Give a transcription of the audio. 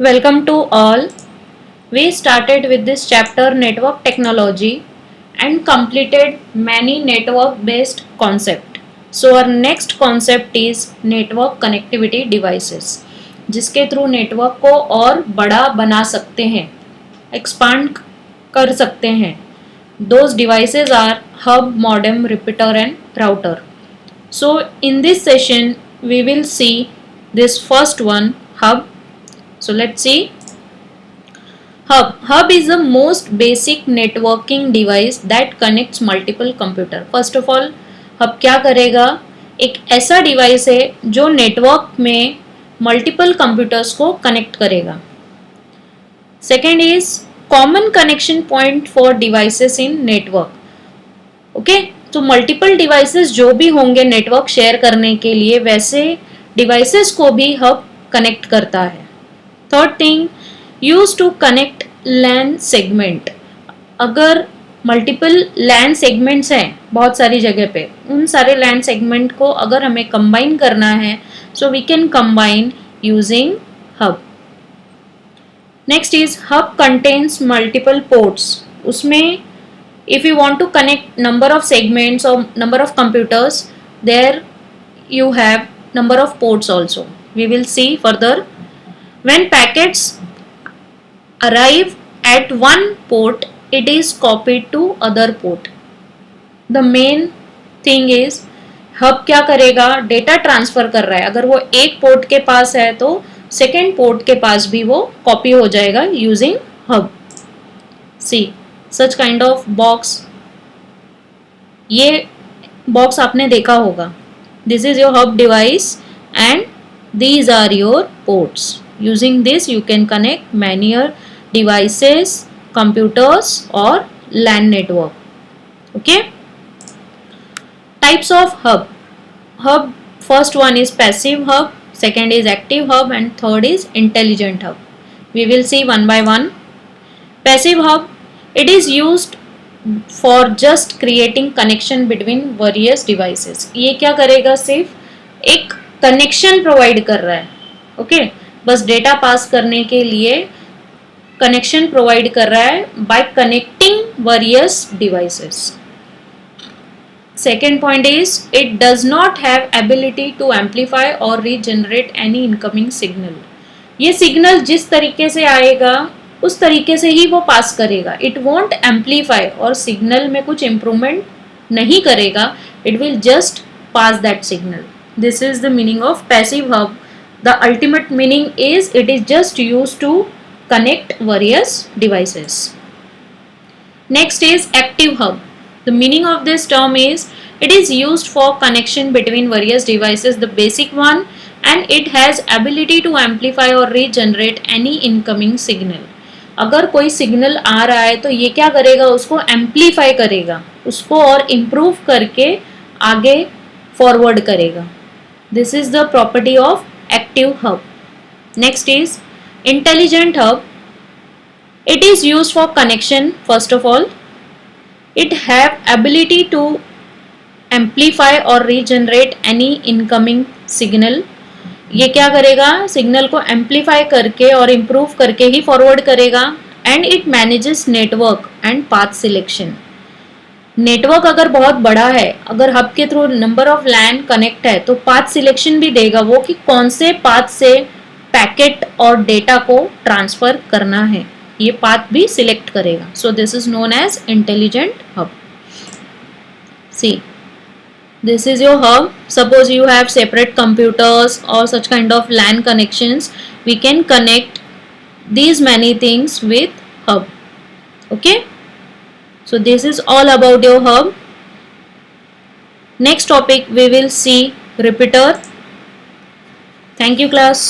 Welcome to all. We started with this chapter network technology and completed many network based concept. So our next concept is network connectivity devices जिसके through network को और बड़ा बना सकते हैं, expand कर सकते हैं. Those devices are hub, modem, repeater and router. So in this session we will see this first one, hub. So let's see. Hub is the most basic networking device that connects multiple computer. First of all, hub क्या करेगा? एक ऐसा device है जो network में multiple computers को connect करेगा. Second is common connection point for devices in network. Okay, तो मल्टीपल डिवाइसेस जो भी होंगे नेटवर्क शेयर करने के लिए, वैसे डिवाइसेस को भी हब कनेक्ट करता है. Third thing, use to connect LAN segment. अगर मल्टीपल लैन सेगमेंट्स हैं बहुत सारी जगह पे, उन सारे लैन सेगमेंट को अगर हमें कंबाइन करना है, so we can combine using hub. Next is hub contains multiple ports. उसमें if you want to connect number of segments or number of computers, there you have number of ports also. We will see further. When packets arrive at one port, it is copied to other port. The main thing is hub क्या करेगा? Data transfer कर रहा है. अगर वो एक port के पास है तो सेकेंड पोर्ट के पास भी वो कॉपी हो जाएगा using hub. See such kind of box. ये बॉक्स आपने देखा होगा. This is your hub device and these are your ports. Using this you can connect many devices, computers और LAN network. Okay, types of hub. Hub first one is passive hub, second is active hub and third is intelligent hub. We will see one by one. Passive hub, it is used for just creating connection between various devices. ये क्या करेगा? सिर्फ एक connection provide कर रहा है. Okay, बस data pass करने के लिए कनेक्शन प्रोवाइड कर रहा है bye connecting various devices. Second point is it does not have ability to amplify or regenerate any incoming signal. ये सिग्नल जिस तरीके से आएगा उस तरीके से ही वो पास करेगा. It won't amplify और सिग्नल में कुछ इम्प्रूवमेंट नहीं करेगा. It will just pass that signal. This is the meaning of passive hub. The ultimate meaning is it is just used to connect various devices. Next is active hub. The meaning of this term is it is used for connection between various devices, the basic one, and it has ability to amplify or regenerate any incoming signal. अगर कोई signal आ रहा है तो ये क्या करेगा? उसको amplify करेगा, उसको और इम्प्रूव करके आगे फॉरवर्ड करेगा. This is the property of active hub. Next is intelligent hub. It is used for connection. First of all, it have ability to amplify or regenerate any incoming signal. ये क्या करेगा? Signal को amplify करके और improve करके ही forward करेगा. And it manages network and path selection. Network अगर बहुत बड़ा है, अगर हब के through number of LAN connect है, तो पाथ सिलेक्शन भी देगा वो कि कौन से पाथ से पैकेट और डेटा को ट्रांसफर करना है. ये पाथ भी सिलेक्ट करेगा. So this is known as intelligent hub. See, this is your hub. Suppose you have separate computers और such kind of LAN connections. We can connect these many things with hub. Okay, so this is all about your hub. Next topic we will see repeater. Thank you class.